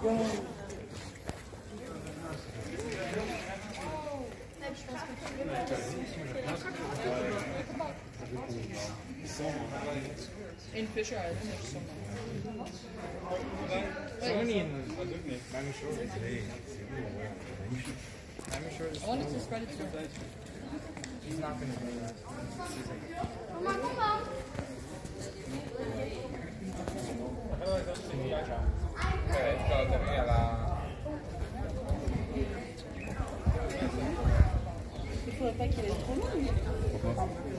In Fisher Island, there's so many. I wanted to spread it to her. He's not going to do that. Il faudrait pas qu'il ait trop long.